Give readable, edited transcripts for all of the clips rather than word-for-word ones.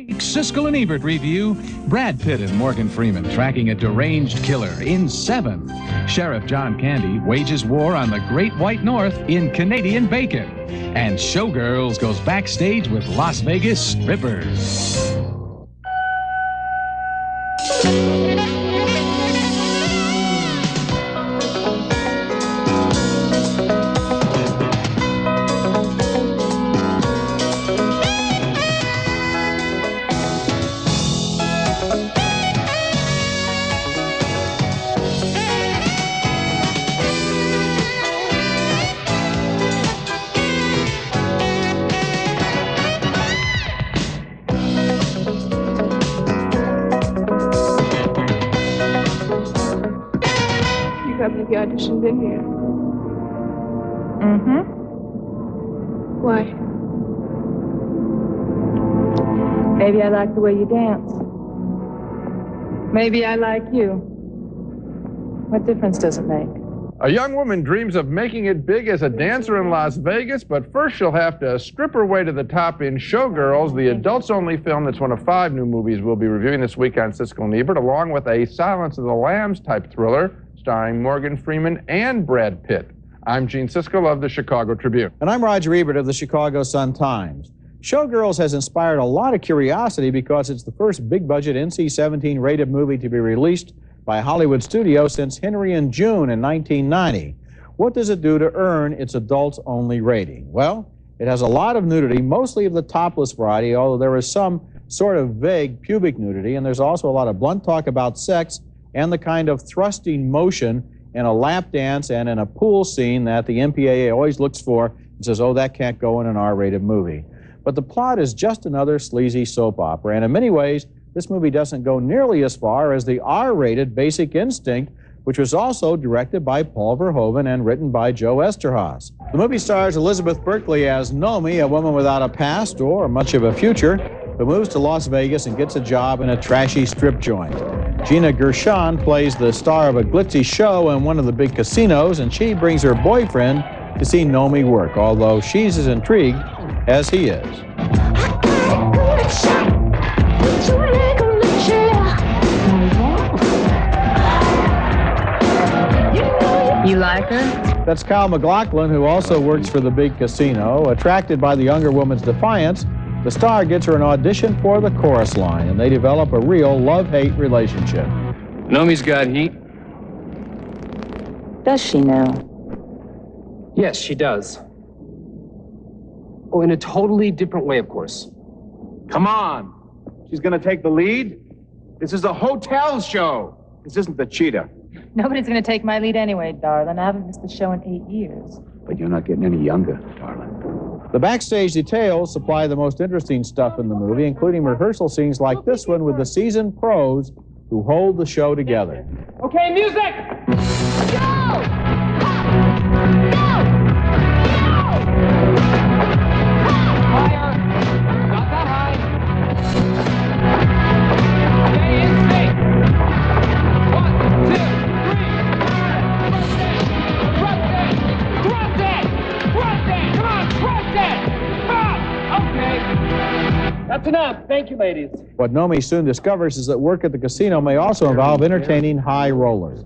Siskel and Ebert review. Brad Pitt and Morgan Freeman tracking a deranged killer in Se7en. Sheriff John Candy wages war on the Great White North in Canadian Bacon. And Showgirls goes backstage with Las Vegas strippers. Have you auditioned in here? Mm-hmm. Why? Maybe I like the way you dance. Maybe I like you. What difference does it make? A young woman dreams of making it big as a dancer in Las Vegas, but first she'll have to strip her way to the top in Showgirls, the adults-only film that's one of 5 new movies we'll be reviewing this week on Siskel and Ebert, along with a Silence of the Lambs type thriller starring Morgan Freeman and Brad Pitt. I'm Gene Siskel of the Chicago Tribune. And I'm Roger Ebert of the Chicago Sun-Times. Showgirls has inspired a lot of curiosity because it's the first big-budget NC-17 rated movie to be released by a Hollywood studio since Henry and June in 1990. What does it do to earn its adults-only rating? Well, it has a lot of nudity, mostly of the topless variety, although there is some sort of vague pubic nudity, and there's also a lot of blunt talk about sex and the kind of thrusting motion in a lap dance and in a pool scene that the MPAA always looks for and says, oh, that can't go in an R-rated movie. But the plot is just another sleazy soap opera, and in many ways, this movie doesn't go nearly as far as the R-rated Basic Instinct, which was also directed by Paul Verhoeven and written by Joe Eszterhas. The movie stars Elizabeth Berkley as Nomi, a woman without a past or much of a future, who moves to Las Vegas and gets a job in a trashy strip joint. Gina Gershon plays the star of a glitzy show in one of the big casinos, and she brings her boyfriend to see Nomi work, although she's as intrigued as he is. You like her? That's Kyle MacLachlan, who also works for the big casino. Attracted by the younger woman's defiance, the star gets her an audition for the chorus line, and they develop a real love-hate relationship. Nomi's got heat. Does she now? Yes, she does. Oh, in a totally different way, of course. Come on. She's going to take the lead? This is a hotel show. This isn't the Cheetah. Nobody's going to take my lead anyway, darling. I haven't missed the show in 8 years. But you're not getting any younger, darling. The backstage details supply the most interesting stuff in the movie, including rehearsal scenes like this one with the seasoned pros who hold the show together. Okay, music! Go! Higher! Not that high! Okay, in sync! 1, 2, 3, thrust it! Thrust it! Thrust it! Come on, thrust it! Ah! Okay. That's enough. Thank you, ladies. What Nomi soon discovers is that work at the casino may also involve entertaining high rollers.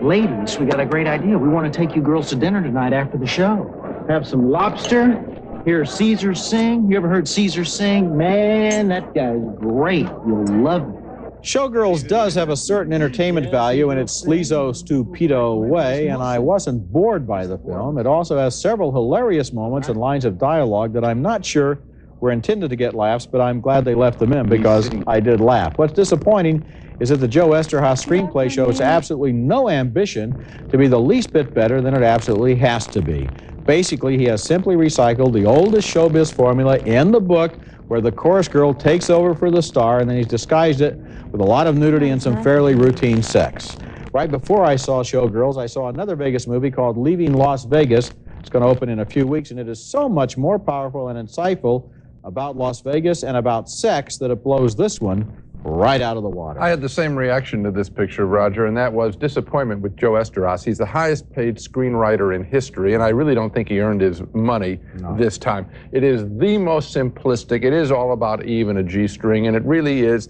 Ladies, we got a great idea. We want to take you girls to dinner tonight after the show. Have some lobster, hear Caesar sing. You ever heard Caesar sing? Man, that guy's great. You'll love it. Showgirls does have a certain entertainment value in its sleazo stupido way, and I wasn't bored by the film. It also has several hilarious moments and lines of dialogue that I'm not sure were intended to get laughs, but I'm glad they left them in because I did laugh. What's disappointing is that the Joe Eszterhas screenplay shows absolutely no ambition to be the least bit better than it absolutely has to be. Basically, he has simply recycled the oldest showbiz formula in the book where the chorus girl takes over for the star, and then he's disguised it with a lot of nudity and some fairly routine sex. Right before I saw Showgirls, I saw another Vegas movie called Leaving Las Vegas. It's going to open in a few weeks, and it is so much more powerful and insightful about Las Vegas and about sex that it blows this one right out of the water. I had the same reaction to this picture, Roger, and that was disappointment with Joe Esteros. He's the highest paid screenwriter in history, and I really don't think he earned his money this time. It is the most simplistic. It is all about Eve and a G-string, and it really is.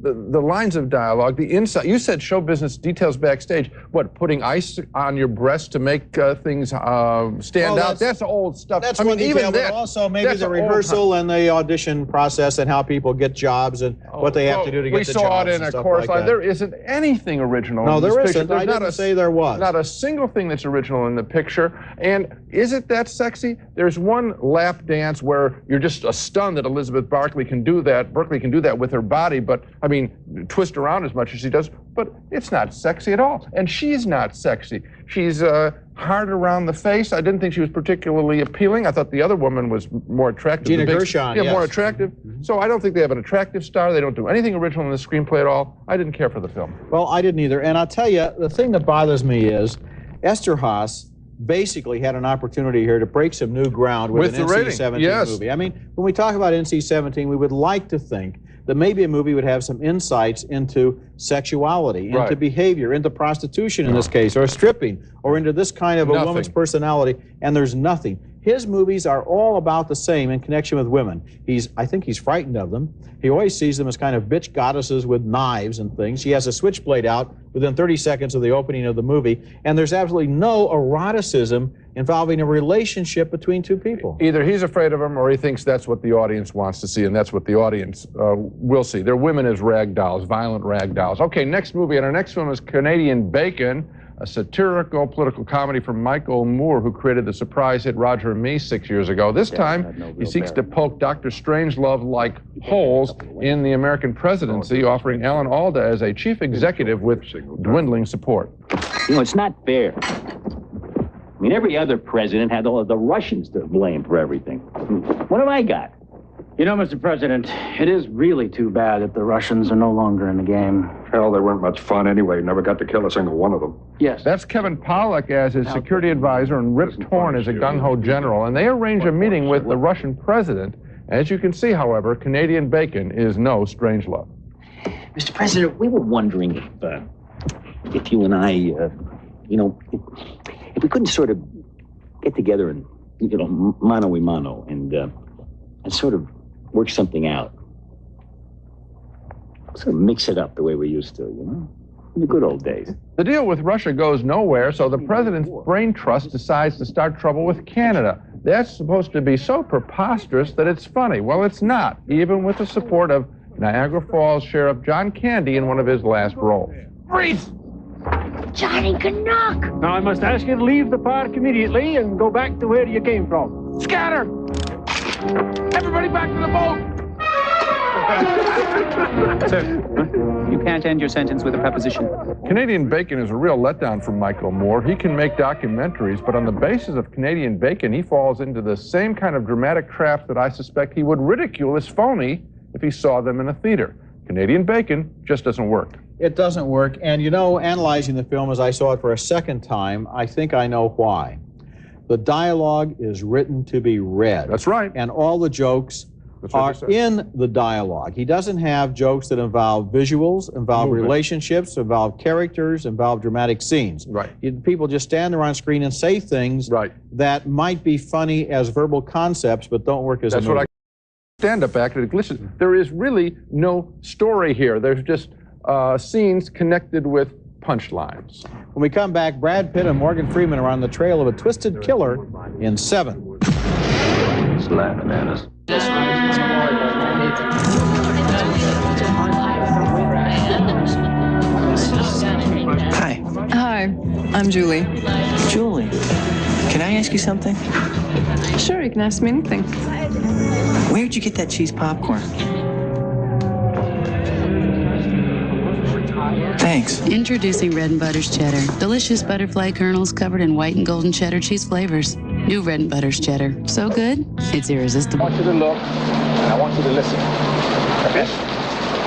The lines of dialogue, the insight. You said show business details backstage. What, putting ice on your breast to make things stand out? That's old stuff. That's one detail, but also maybe the rehearsal and the audition process and how people get jobs and what they have to do to get the jobs. We saw it in a chorus line. There isn't anything original in this picture. No, there isn't. I didn't say there was. Not a single thing that's original in the picture. And is it that sexy? There's one lap dance where you're just stunned that Elizabeth Berkley can do that. Berkley can do that with her body, but I mean, twist around as much as she does, but it's not sexy at all. And she's not sexy. She's hard around the face. I didn't think she was particularly appealing. I thought the other woman was more attractive. Gina Gershon, yeah, more attractive. So I don't think they have an attractive star. They don't do anything original in the screenplay at all. I didn't care for the film. Well, I didn't either. And I'll tell you, the thing that bothers me is Esterhaus basically had an opportunity here to break some new ground with an NC-17 movie. I mean, when we talk about NC-17, we would like to think that maybe a movie would have some insights into sexuality, into behavior, into prostitution in this case, or stripping, or into this kind of a woman's personality, and there's nothing. His movies are all about the same in connection with women. I think he's frightened of them. He always sees them as kind of bitch goddesses with knives and things. He has a switchblade out within 30 seconds of the opening of the movie, and there's absolutely no eroticism involving a relationship between two people. Either he's afraid of them or he thinks that's what the audience wants to see, and that's what the audience will see. They're women as rag dolls, violent rag dolls. Okay, next movie, and our next film is Canadian Bacon, a satirical political comedy from Michael Moore, who created the surprise hit Roger and Me 6 years ago. This time, he seeks to poke Dr. Strangelove-like holes in the American presidency, offering Alan Alda as a chief executive with dwindling support. You know, it's not fair. I mean, every other president had all of the Russians to blame for everything. What have I got? You know, Mr. President, it is really too bad that the Russians are no longer in the game. Hell, they weren't much fun anyway. Never got to kill a single one of them. Yes. That's Kevin Pollak as his security advisor and Rip Torn as a gung-ho general, and they arrange a meeting with the Russian president. As you can see, however, Canadian Bacon is no Strangelove. Mr. President, we were wondering if you and I, you know, if we couldn't sort of get together and, you know, mano a mano and sort of work something out. Sort of mix it up the way we used to, you know? In the good old days. The deal with Russia goes nowhere, so the president's brain trust decides to start trouble with Canada. That's supposed to be so preposterous that it's funny. Well, it's not, even with the support of Niagara Falls Sheriff John Candy in one of his last roles. Freeze! Johnny Canuck! Now I must ask you to leave the park immediately and go back to where you came from. Scatter! Everybody back to the boat! Sir, you can't end your sentence with a preposition. Canadian Bacon is a real letdown from Michael Moore. He can make documentaries, but on the basis of Canadian Bacon, he falls into the same kind of dramatic traps that I suspect he would ridicule as phony if he saw them in a theater. Canadian Bacon just doesn't work. It doesn't work, and you know, analyzing the film as I saw it for a second time, I think I know why. The dialogue is written to be read. That's right. And all the jokes are in the dialogue. He doesn't have jokes that involve visuals, involve relationships, involve characters, involve dramatic scenes. Right. People just stand there on screen and say things that might be funny as verbal concepts, but don't work as a movie. That's what I stand-up act. There is really no story here. There's just scenes connected with punchlines. When we come back, Brad Pitt and Morgan Freeman are on the trail of a twisted killer in Seven. He's laughing at us. Hi. Hi, I'm Julie. Julie, can I ask you something? Sure, you can ask me anything. Where'd you get that cheese popcorn? Thanks. Introducing Red & Butter's Cheddar. Delicious butterfly kernels covered in white and golden cheddar cheese flavors. New Red & Butter's Cheddar. So good, it's irresistible. I want you to look, and I want you to listen. Okay?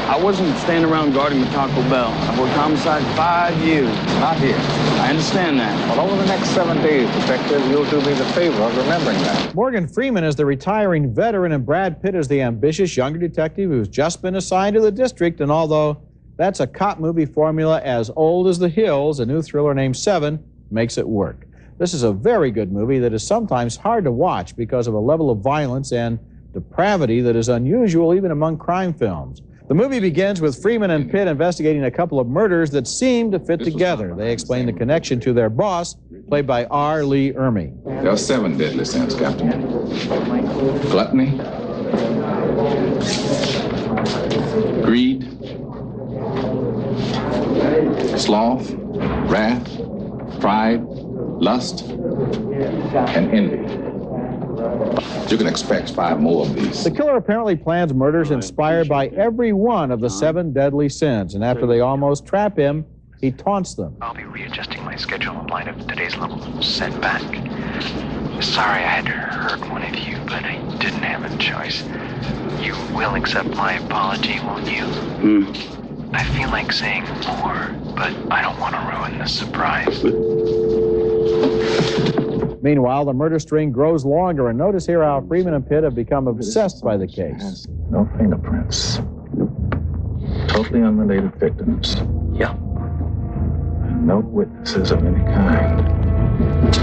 I wasn't standing around guarding the Taco Bell. I've worked homicide 5 years. Not here. I understand that. Well, over the next 7 days, Detective, you'll do me the favor of remembering that. Morgan Freeman is the retiring veteran, and Brad Pitt is the ambitious younger detective who's just been assigned to the district. And although that's a cop movie formula as old as the hills, a new thriller named Se7en makes it work. This is a very good movie that is sometimes hard to watch because of a level of violence and depravity that is unusual even among crime films. The movie begins with Freeman and Pitt investigating a couple of murders that seem to fit together. They explain the connection to their boss, played by R. Lee Ermey. There are 7 deadly sins, Captain. Gluttony, greed, sloth, wrath, pride, lust, and envy. You can expect 5 more of these. The killer apparently plans murders inspired by every one of the 7 deadly sins, and after they almost trap him, he taunts them. I'll be readjusting my schedule in light of today's little setback. Sorry I had to hurt one of you, but I didn't have a choice. You will accept my apology, won't you? I feel like saying more, but I don't want to ruin the surprise. Meanwhile, the murder string grows longer, and notice here how Freeman and Pitt have become obsessed by the case. No fingerprints. Totally unrelated victims. Yeah. And no witnesses of any kind.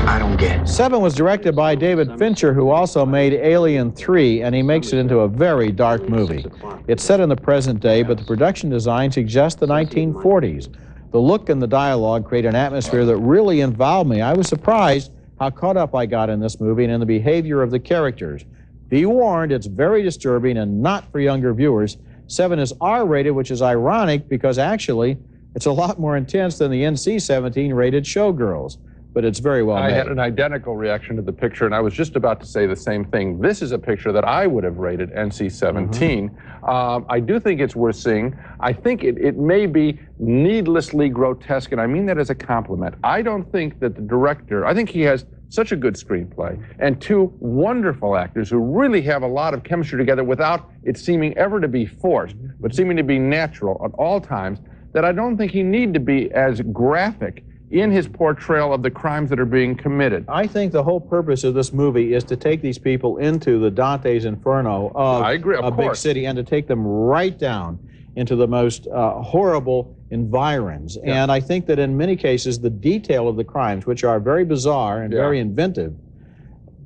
I don't get it. Se7en was directed by David Fincher, who also made Alien 3, and he makes it into a very dark movie. It's set in the present day, but the production design suggests the 1940s. The look and the dialogue create an atmosphere that really involved me. I was surprised how caught up I got in this movie and in the behavior of the characters. Be warned, it's very disturbing and not for younger viewers. Se7en is R-rated, which is ironic because actually it's a lot more intense than the NC-17 rated Showgirls. But it's very well made. I had an identical reaction to the picture, and I was just about to say the same thing. This is a picture that I would have rated NC-17. I do think it's worth seeing. I think it may be needlessly grotesque, and I mean that as a compliment. I don't think that the director, I think he has such a good screenplay, and 2 wonderful actors who really have a lot of chemistry together without it seeming ever to be forced, but seeming to be natural at all times, that I don't think he need to be as graphic in his portrayal of the crimes that are being committed. I think the whole purpose of this movie is to take these people into the Dante's Inferno of a big city and to take them right down into the most horrible environs. Yeah. And I think that in many cases, the detail of the crimes, which are very bizarre and very inventive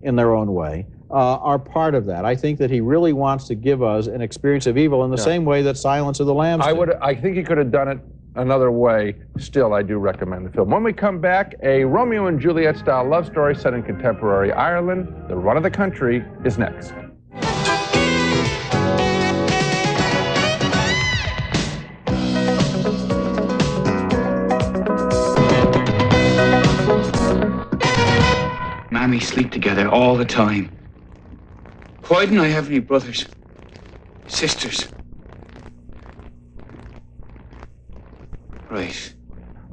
in their own way, are part of that. I think that he really wants to give us an experience of evil in the same way that Silence of the Lambs did. I think he could have done it another way. Still, I do recommend the film. When we come back, a Romeo and Juliet style love story set in contemporary Ireland. The run of the country is next. Mammy sleep together all the time. Why didn't I have any brothers, sisters? Right.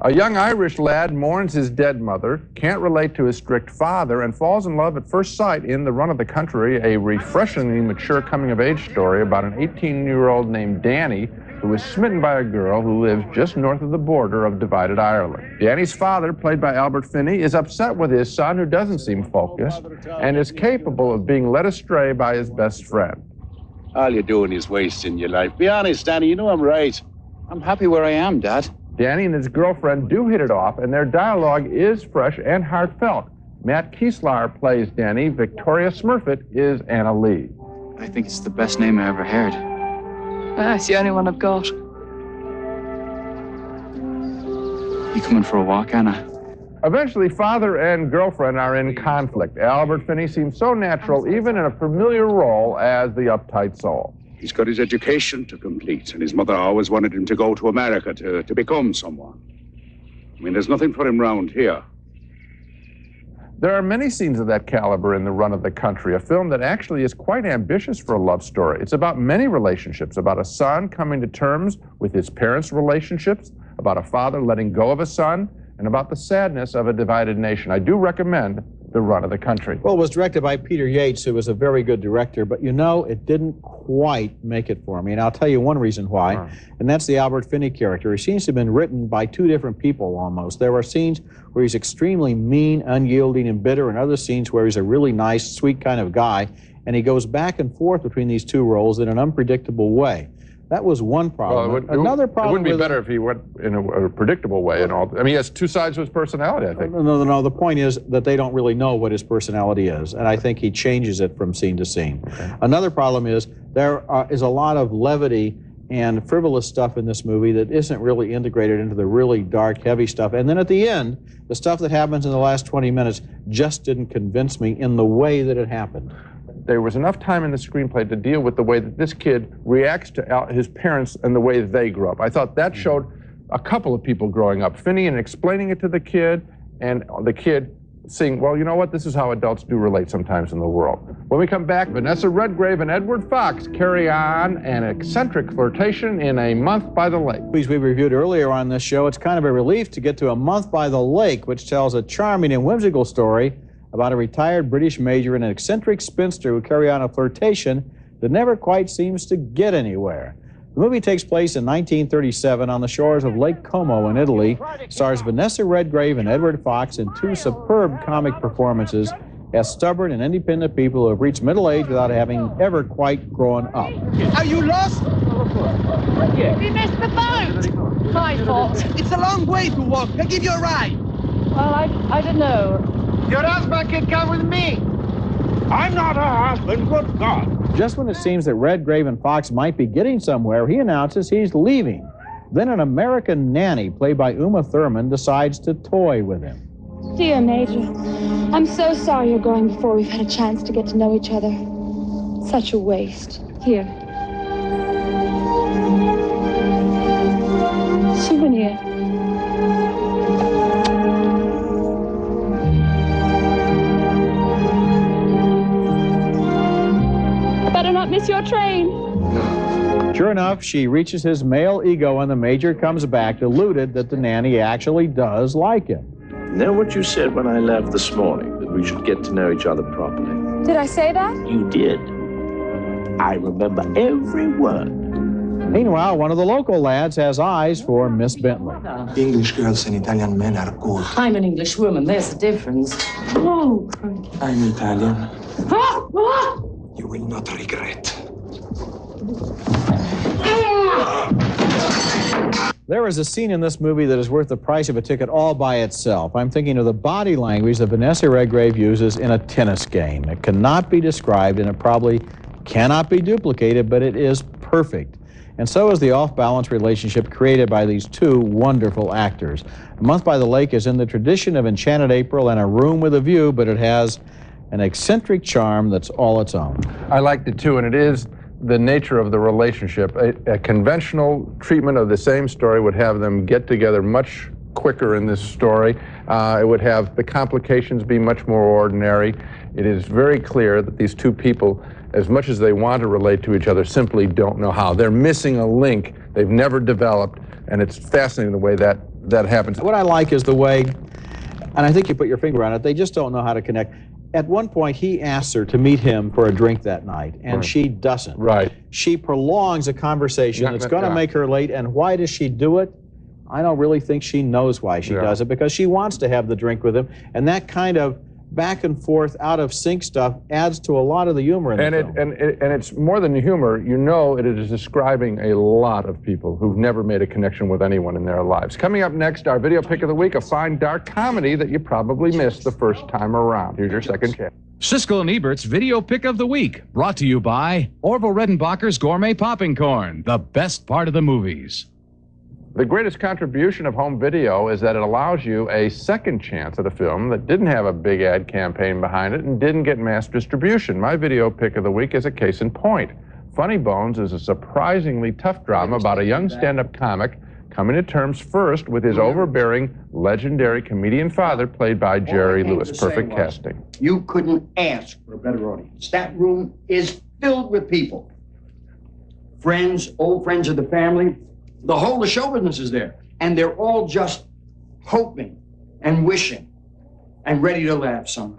A young Irish lad mourns his dead mother, can't relate to his strict father, and falls in love at first sight in The Run of the Country, a refreshingly mature coming-of-age story about an 18-year-old named Danny who is smitten by a girl who lives just north of the border of divided Ireland. Danny's father, played by Albert Finney, is upset with his son, who doesn't seem focused, and is capable of being led astray by his best friend. All you're doing is wasting your life. Be honest, Danny, you know I'm right. I'm happy where I am, Dad. Danny and his girlfriend do hit it off, and their dialogue is fresh and heartfelt. Matt Kieslar plays Danny. Victoria Smurfett is Anna Lee. I think it's the best name I ever heard. It's the only one I've got. You coming for a walk, Anna? Eventually, father and girlfriend are in conflict. Albert Finney seems so natural, even in a familiar role as the uptight soul. He's got his education to complete, and his mother always wanted him to go to America to become someone. I mean, there's nothing for him round here. There are many scenes of that caliber in The Run of the Country, a film that actually is quite ambitious for a love story. It's about many relationships, about a son coming to terms with his parents' relationships, about a father letting go of a son, and about the sadness of a divided nation. I do recommend the run of the country. Well, it was directed by Peter Yates, who was a very good director, but you know, it didn't quite make it for me. And I'll tell you one reason why, and that's the Albert Finney character. He seems to have been written by two different people almost. There are scenes where he's extremely mean, unyielding, and bitter, and other scenes where he's a really nice, sweet kind of guy, and he goes back and forth between these two roles in an unpredictable way. That was one problem. Well, Another problem. It wouldn't be better if he went in a predictable way and all. I mean, he has two sides to his personality, I think. No. The point is that they don't really know what his personality is, and I think he changes it from scene to scene. Okay. Another problem is there is a lot of levity and frivolous stuff in this movie that isn't really integrated into the really dark, heavy stuff. And then at the end, the stuff that happens in the last 20 minutes just didn't convince me in the way that it happened. There was enough time in the screenplay to deal with the way that this kid reacts to his parents and the way they grew up. I thought that showed a couple of people growing up. Finney and explaining it to the kid, and the kid seeing, well, you know what, this is how adults do relate sometimes in the world. When we come back, Vanessa Redgrave and Edward Fox carry on an eccentric flirtation in A Month by the Lake. Movies we reviewed earlier on this show, it's kind of a relief to get to A Month by the Lake, which tells a charming and whimsical story about a retired British major and an eccentric spinster who carry on a flirtation that never quite seems to get anywhere. The movie takes place in 1937 on the shores of Lake Como in Italy, stars Vanessa Redgrave and Edward Fox in two superb comic performances as stubborn and independent people who have reached middle age without having ever quite grown up. Are you lost? We missed the boat! My fault. It's a long way to walk. I'll give you a ride. Well, I don't know. Your husband can come with me. I'm not her husband, good God. Just when it seems that Redgrave and Fox might be getting somewhere, he announces he's leaving. Then an American nanny, played by Uma Thurman, decides to toy with him. Dear Major, I'm so sorry you're going before we've had a chance to get to know each other. Such a waste. Here. Souvenir. Better not miss your train. Sure enough, she reaches his male ego and the major comes back deluded that the nanny actually does like him. Know what you said when I left this morning, that we should get to know each other properly? Did I say that? You did. I remember every word. Meanwhile, one of the local lads has eyes for Miss Bentley. English girls and Italian men are good. I'm an English woman, there's a difference. Oh. I'm Italian. Ah! Ah! You will not regret. There is a scene in this movie that is worth the price of a ticket all by itself. I'm thinking of the body language that Vanessa Redgrave uses in a tennis game. It cannot be described and it probably cannot be duplicated, but it is perfect. And so is the off-balance relationship created by these two wonderful actors. A Month by the Lake is in the tradition of Enchanted April and A Room with a View, but it has an eccentric charm that's all its own. I liked it too, and it is the nature of the relationship. A conventional treatment of the same story would have them get together much quicker in this story. It would have the complications be much more ordinary. It is very clear that these two people, as much as they want to relate to each other, simply don't know how. They're missing a link they've never developed, and it's fascinating the way that happens. What I like is the way, and I think you put your finger on it, they just don't know how to connect. At one point, he asks her to meet him for a drink that night, and she doesn't. Right. She prolongs a conversation that's going to make her late, and why does she do it? I don't really think she knows why she does it, because she wants to have the drink with him, and that kind of back and forth, out of sync stuff adds to a lot of the humor in the film. And it's more than the humor. You know, it is describing a lot of people who've never made a connection with anyone in their lives. Coming up next, our video pick of the week, a fine dark comedy that you probably missed the first time around. Here's your second chance. Siskel and Ebert's Video Pick of the Week, brought to you by Orville Redenbacher's Gourmet Popping Corn, the best part of the movies. The greatest contribution of home video is that it allows you a second chance at a film that didn't have a big ad campaign behind it and didn't get mass distribution. My video pick of the week is a case in point. Funny Bones is a surprisingly tough drama about a young stand-up comic coming to terms first with his overbearing, legendary comedian father, played by Jerry Lewis. Perfect casting. You couldn't ask for a better audience. That room is filled with people. Friends, old friends of the family. The whole of show business is there. And they're all just hoping and wishing and ready to laugh, son.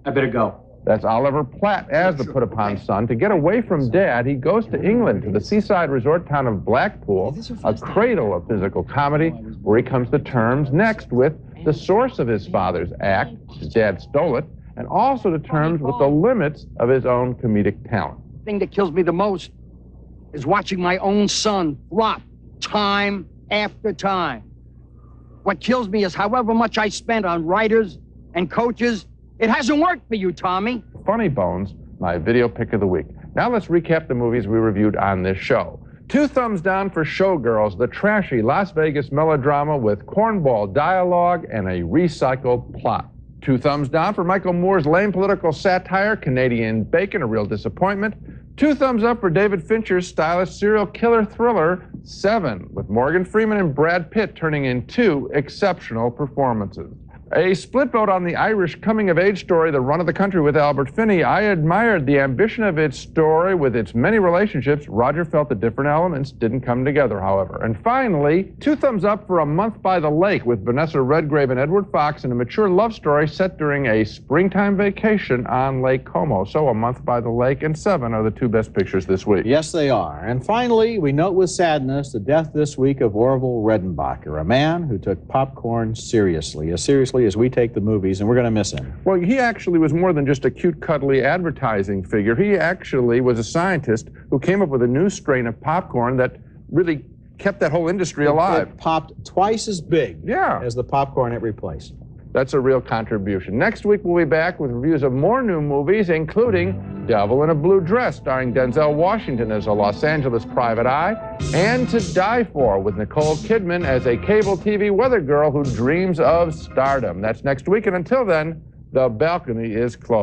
I better go. That's Oliver Platt as the put-upon son. To get away from Dad, he goes to England, to the seaside resort town of Blackpool, a cradle of physical comedy, where he comes to terms next with the source of his father's act, his dad stole it, and also to terms with the limits of his own comedic talent. The thing that kills me the most is watching my own son flop time after time. What kills me is however much I spent on writers and coaches, it hasn't worked for you, Tommy. Funny Bones, my video pick of the week. Now let's recap the movies we reviewed on this show. 2 thumbs down for Showgirls, the trashy Las Vegas melodrama with cornball dialogue and a recycled plot. 2 thumbs down for Michael Moore's lame political satire, Canadian Bacon, a real disappointment. 2 thumbs up for David Fincher's stylish serial killer thriller, Se7en, with Morgan Freeman and Brad Pitt turning in 2 exceptional performances. A split vote on the Irish coming-of-age story, The Run of the Country with Albert Finney. I admired the ambition of its story with its many relationships. Roger felt the different elements didn't come together, however. And finally, 2 thumbs up for A Month by the Lake with Vanessa Redgrave and Edward Fox, and a mature love story set during a springtime vacation on Lake Como. So A Month by the Lake and Se7en are the 2 best pictures this week. Yes, they are. And finally, we note with sadness the death this week of Orville Redenbacher, a man who took popcorn seriously, as we take the movies, and we're going to miss him. Well, he actually was more than just a cute, cuddly advertising figure. He actually was a scientist who came up with a new strain of popcorn that really kept that whole industry alive. It popped twice as big as the popcorn it replaced. That's a real contribution. Next week, we'll be back with reviews of more new movies, including Devil in a Blue Dress, starring Denzel Washington as a Los Angeles private eye, and To Die For, with Nicole Kidman as a cable TV weather girl who dreams of stardom. That's next week, and until then, the balcony is closed.